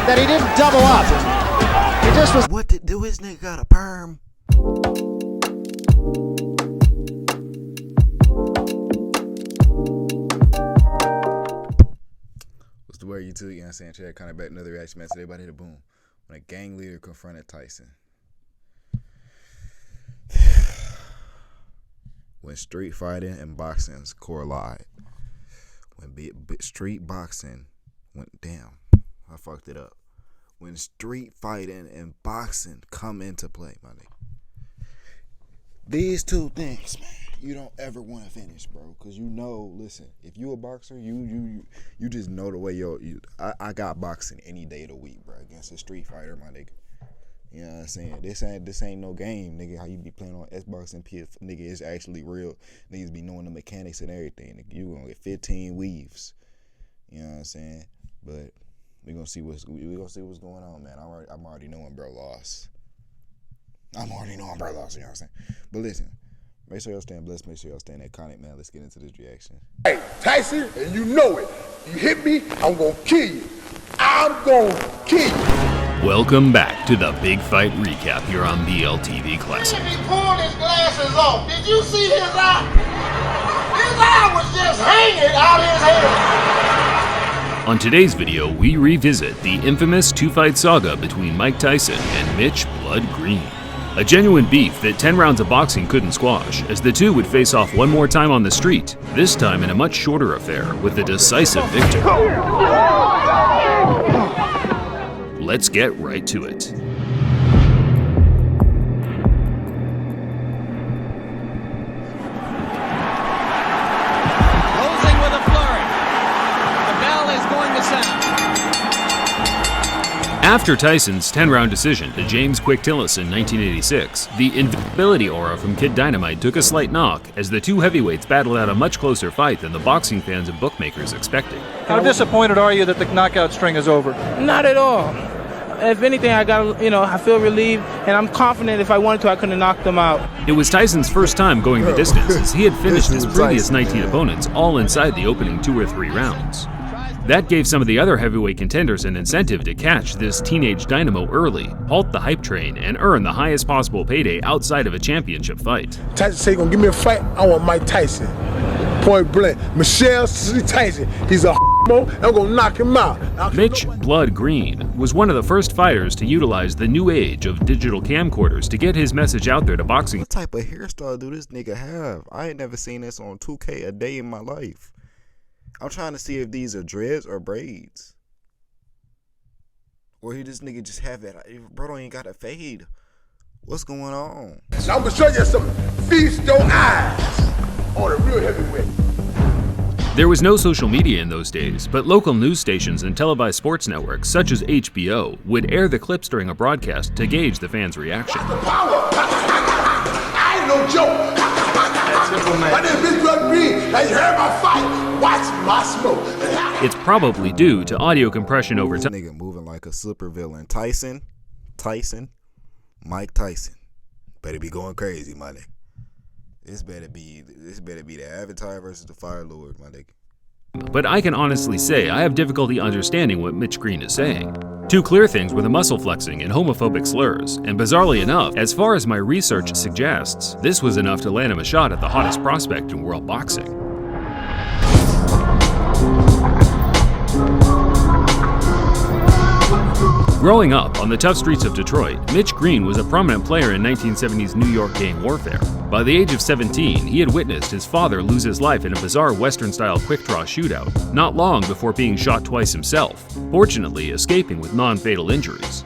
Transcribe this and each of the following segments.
that he didn't double up. He just was. What to do? His nigga got a perm. What's the word, YouTube? You know what I'm saying? Check kind of back another reaction match today. Everybody hit a boom. When a gang leader confronted Tyson. When street fighting and boxing collide. When street boxing went down. I fucked it up. When street fighting and boxing come into play, my nigga. These two things, man, you don't ever want to finish, bro. Because you know, listen, if you a boxer, you just know the way I got boxing any day of the week, bro, against a street fighter, my nigga. You know what I'm saying? This ain't no game, nigga. How you be playing on Xbox and PS, nigga, it's actually real. Niggas be knowing the mechanics and everything. Nigga, you gonna get 15 weaves. You know what I'm saying? But we gonna see what's going on, man. I'm already knowing bro lost. You know what I'm saying? But listen, make sure y'all staying blessed, make sure y'all staying iconic, man. Let's get into this reaction. Hey, Tyson, and you know it. You hit me, I'm gonna kill you. I'm gonna kill you. Welcome back to the Big Fight Recap here on BLTV Classic. He pulled his glasses off. Did you see his eye? His eye was just hanging out his head. On today's video, we revisit the infamous two-fight saga between Mike Tyson and Mitch Blood Green. A genuine beef that 10 rounds of boxing couldn't squash, as the two would face off one more time on the street, this time in a much shorter affair with a decisive victor. Let's get right to it. Closing with a flurry. The bell is going to sound. After Tyson's 10-round decision to James Quick Tillis in 1986, the invincibility aura from Kid Dynamite took a slight knock as the two heavyweights battled out a much closer fight than the boxing fans and bookmakers expected. How disappointed are you that the knockout string is over? Not at all. If anything, I feel relieved, and I'm confident if I wanted to, I could have knocked them out. It was Tyson's first time going the distance, as he had finished his previous 19 opponents all inside the opening 2 or 3 rounds. That gave some of the other heavyweight contenders an incentive to catch this teenage dynamo early, halt the hype train, and earn the highest possible payday outside of a championship fight. Tyson say, "Gonna give me a fight? I want Mike Tyson." Point blank. Michelle Tyson. He's a I'm gonna knock him out. Mitch Blood Green was one of the first fighters to utilize the new age of digital camcorders to get his message out there to boxing. What type of hairstyle do this nigga have? I ain't never seen this on 2K a day in my life. I'm trying to see if these are dreads or braids. Or he this nigga just have it. Bro don't even got a fade. What's going on? So I'm gonna show you something. Feast your eyes on a real heavyweight. There was no social media in those days, but local news stations and televised sports networks such as HBO would air the clips during a broadcast to gauge the fans' reaction. The power. I ain't no joke. My name is Blood Green. Now you heard my fight. Watch my smoke. It's probably due to audio compression over time. Nigga moving like a supervillain. Tyson, Mike Tyson. Better be going crazy, my nigga. This better be the Avatar versus the Fire Lord, my nigga. But I can honestly say I have difficulty understanding what Mitch Green is saying. Two clear things were the muscle flexing and homophobic slurs, and bizarrely enough, as far as my research suggests, this was enough to land him a shot at the hottest prospect in world boxing. Growing up on the tough streets of Detroit, Mitch Green was a prominent player in 1970s New York gang warfare. By the age of 17, he had witnessed his father lose his life in a bizarre Western-style quick-draw shootout, not long before being shot twice himself, fortunately escaping with non-fatal injuries.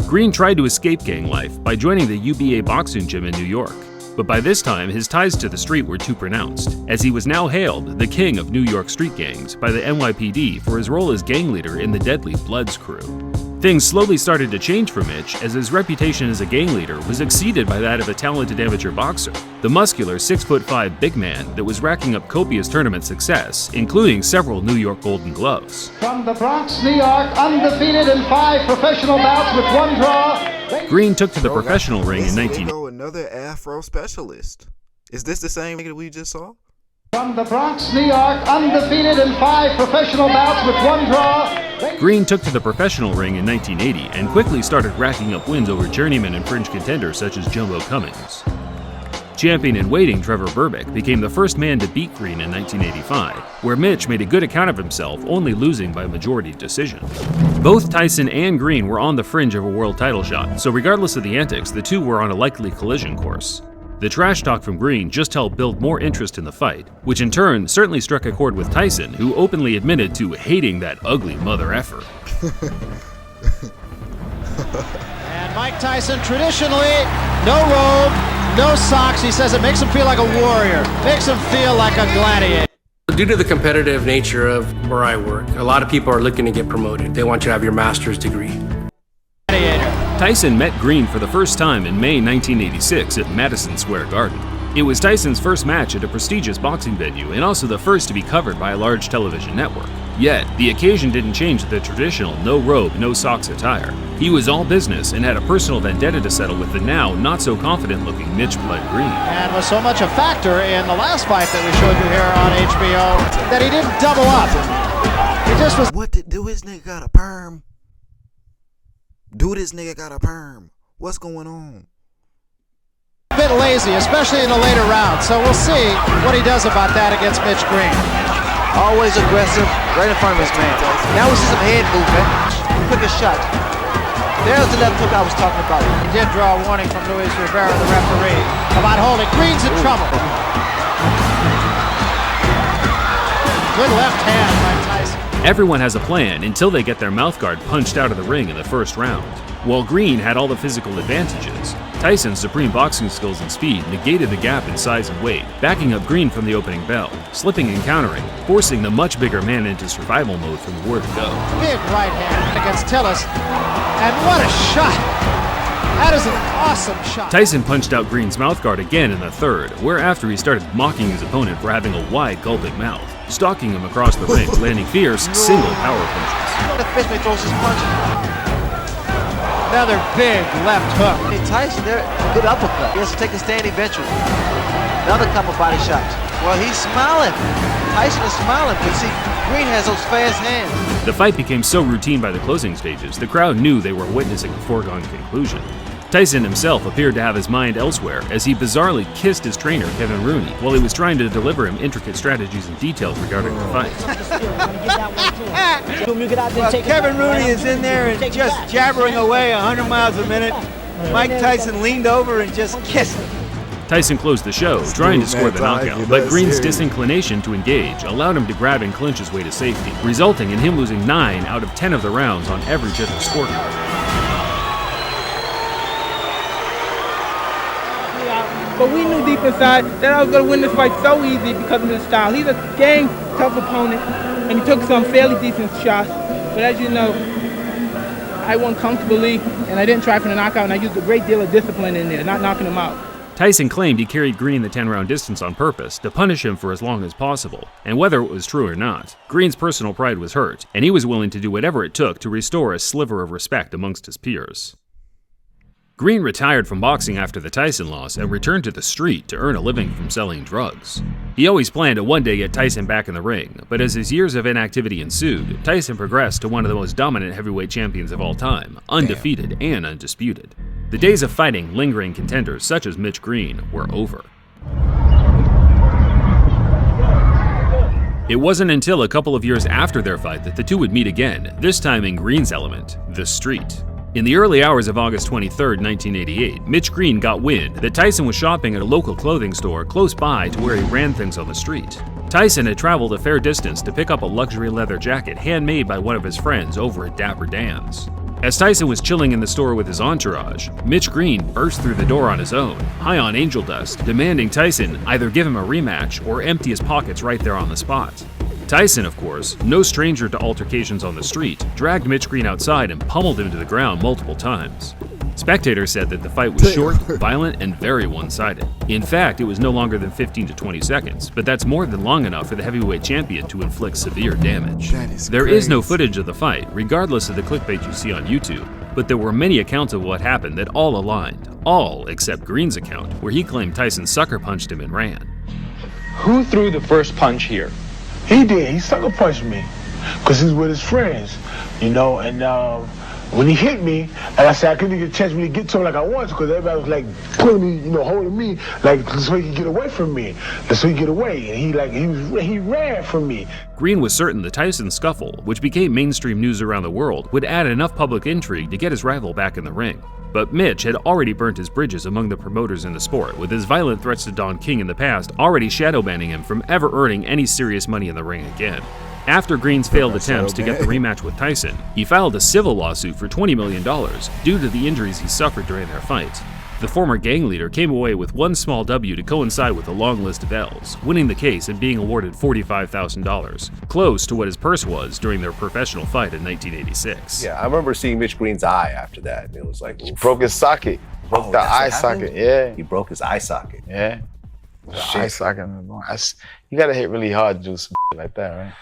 Green tried to escape gang life by joining the UBA boxing gym in New York, but by this time his ties to the street were too pronounced, as he was now hailed the king of New York street gangs by the NYPD for his role as gang leader in the deadly Bloods crew. Things slowly started to change for Mitch as his reputation as a gang leader was exceeded by that of a talented amateur boxer, the muscular 6'5" big man that was racking up copious tournament success, including several New York Golden Gloves. From the Bronx, New York, undefeated in 5 professional bouts with 1 draw. Green took to the professional ring in 19... Another Afro specialist. Is this the same nigga we just saw? From the Bronx, New York, undefeated in 5 professional bouts with 1 draw. Green took to the professional ring in 1980 and quickly started racking up wins over journeyman and fringe contenders such as Jumbo Cummings. Champion in waiting Trevor Berbick became the first man to beat Green in 1985, where Mitch made a good account of himself, only losing by majority decision. Both Tyson and Green were on the fringe of a world title shot, so regardless of the antics, the two were on a likely collision course. The trash talk from Green just helped build more interest in the fight, which in turn certainly struck a chord with Tyson, who openly admitted to hating that ugly mother effer. And Mike Tyson, traditionally, no robe, no socks. He says it makes him feel like a warrior, makes him feel like a gladiator. Due to the competitive nature of where I work, a lot of people are looking to get promoted. They want you to have your master's degree. Tyson met Green for the first time in May 1986 at Madison Square Garden. It was Tyson's first match at a prestigious boxing venue and also the first to be covered by a large television network. Yet, the occasion didn't change the traditional no robe, no socks attire. He was all business and had a personal vendetta to settle with the now not-so-confident-looking Mitch Blood Green. And was so much a factor in the last fight that we showed you here on HBO that he didn't double up. He just was... What do his nigga got a perm? Do this nigga got a perm? What's going on? a bit lazy, especially in the later rounds. So we'll see what he does about that against Mitch Green. Always aggressive, right in front of his man. Now we see some head movement. Quicker shot. There's the left hook I was talking about. He did draw a warning from Luis Rivera, the referee, about holding. Green's in trouble. Good left hand by Tyson. Everyone has a plan until they get their mouthguard punched out of the ring in the first round. While Green had all the physical advantages, Tyson's supreme boxing skills and speed negated the gap in size and weight, backing up Green from the opening bell, slipping and countering, forcing the much bigger man into survival mode from the word go. Big right hand against Tillis, and what a shot! That is an awesome shot. Tyson punched out Green's mouthguard again in the third, whereafter he started mocking his opponent for having a wide, gulping mouth, stalking him across the ring, landing fierce, single power punches. The fishman throws his punch. Another big left hook. Hey, Tyson, there, good uppercut. He has to take a stand eventually. Another couple body shots. Well, he's smiling. Tyson is smiling, but see, Green has those fast hands. The fight became so routine by the closing stages, the crowd knew they were witnessing a foregone conclusion. Tyson himself appeared to have his mind elsewhere as he bizarrely kissed his trainer, Kevin Rooney, while he was trying to deliver him intricate strategies and details regarding the fight. Well, Kevin Rooney is in there and just jabbering away 100 miles a minute. Mike Tyson leaned over and just kissed him. Tyson closed the show, trying to score the knockout, but Green's disinclination to engage allowed him to grab and clinch his way to safety, resulting in him losing 9 out of 10 of the rounds on every different scorecard. But we knew deep inside that I was going to win this fight so easy because of his style. He's a dang tough opponent, and he took some fairly decent shots. But as you know, I won comfortably, and I didn't try for the knockout, and I used a great deal of discipline in there, not knocking him out. Tyson claimed he carried Green the 10-round distance on purpose to punish him for as long as possible, and whether it was true or not, Green's personal pride was hurt, and he was willing to do whatever it took to restore a sliver of respect amongst his peers. Green retired from boxing after the Tyson loss and returned to the street to earn a living from selling drugs. He always planned to one day get Tyson back in the ring, but as his years of inactivity ensued, Tyson progressed to one of the most dominant heavyweight champions of all time, undefeated and undisputed. The days of fighting lingering contenders such as Mitch Green were over. It wasn't until a couple of years after their fight that the two would meet again, this time in Green's element, the street. In the early hours of August 23, 1988, Mitch Green got wind that Tyson was shopping at a local clothing store close by to where he ran things on the street. Tyson had traveled a fair distance to pick up a luxury leather jacket handmade by one of his friends over at Dapper Dan's. As Tyson was chilling in the store with his entourage, Mitch Green burst through the door on his own, high on angel dust, demanding Tyson either give him a rematch or empty his pockets right there on the spot. Tyson, of course, no stranger to altercations on the street, dragged Mitch Green outside and pummeled him to the ground multiple times. Spectators said that the fight was short, violent, and very one-sided. In fact, it was no longer than 15 to 20 seconds, but that's more than long enough for the heavyweight champion to inflict severe damage. There is no footage of the fight, regardless of the clickbait you see on YouTube, but there were many accounts of what happened that all aligned, all except Green's account, where he claimed Tyson sucker punched him and ran. Who threw the first punch here? He did. He sucker punched me because he's with his friends, you know, and when he hit me, like I said, I couldn't get a chance really get to him like I wanted to because everybody was like pulling me, you know, holding me, like so he could get away from me, so he could get away, and he ran from me. Green was certain the Tyson scuffle, which became mainstream news around the world, would add enough public intrigue to get his rival back in the ring. But Mitch had already burnt his bridges among the promoters in the sport, with his violent threats to Don King in the past already shadow banning him from ever earning any serious money in the ring again. After Green's failed attempts to get the rematch with Tyson, he filed a civil lawsuit for $20 million due to the injuries he suffered during their fight. The former gang leader came away with one small W to coincide with a long list of L's, winning the case and being awarded $45,000, close to what his purse was during their professional fight in 1986. Yeah, I remember seeing Mitch Green's eye after that, and it was like, he broke his socket. Broke the eye socket. Yeah, he broke his eye socket. Yeah, eye socket. You gotta hit really hard to do some like that, right?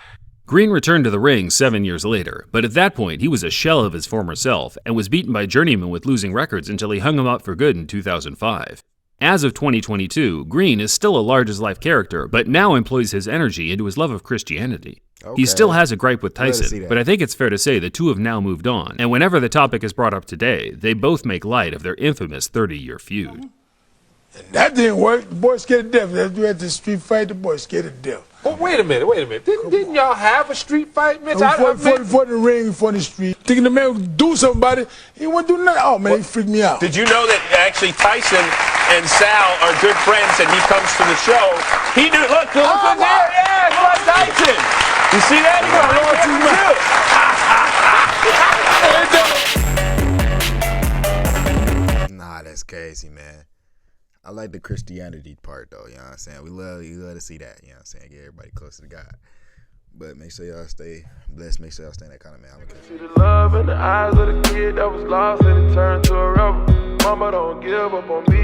Green returned to the ring 7 years later, but at that point he was a shell of his former self and was beaten by journeymen with losing records until he hung him up for good in 2005. As of 2022, Green is still a large-as-life character, but now employs his energy into his love of Christianity. Okay. He still has a gripe with Tyson, but I think it's fair to say the two have now moved on, and whenever the topic is brought up today, they both make light of their infamous 30-year feud. And that didn't work. The boy scared to death. After we had the street fight, the boy scared to death. Oh, wait a minute. Didn't y'all have a street fight, Mitch? For the ring, for the street. Thinking the man would do something about it. He wouldn't do nothing. Oh, man, he freaked me out. Did you know that actually Tyson and Sal are good friends and he comes to the show? He knew, look there. Yeah, it's like Tyson. You see that? Nah, that's crazy, man. I like the Christianity part, though, you know what I'm saying? We love to see that, you know what I'm saying? Get everybody close to God. But make sure y'all stay blessed. Make sure y'all stay in that kind of man. See the love in the eyes of the kid that was lost and it turned to a rebel. Mama don't give up on me.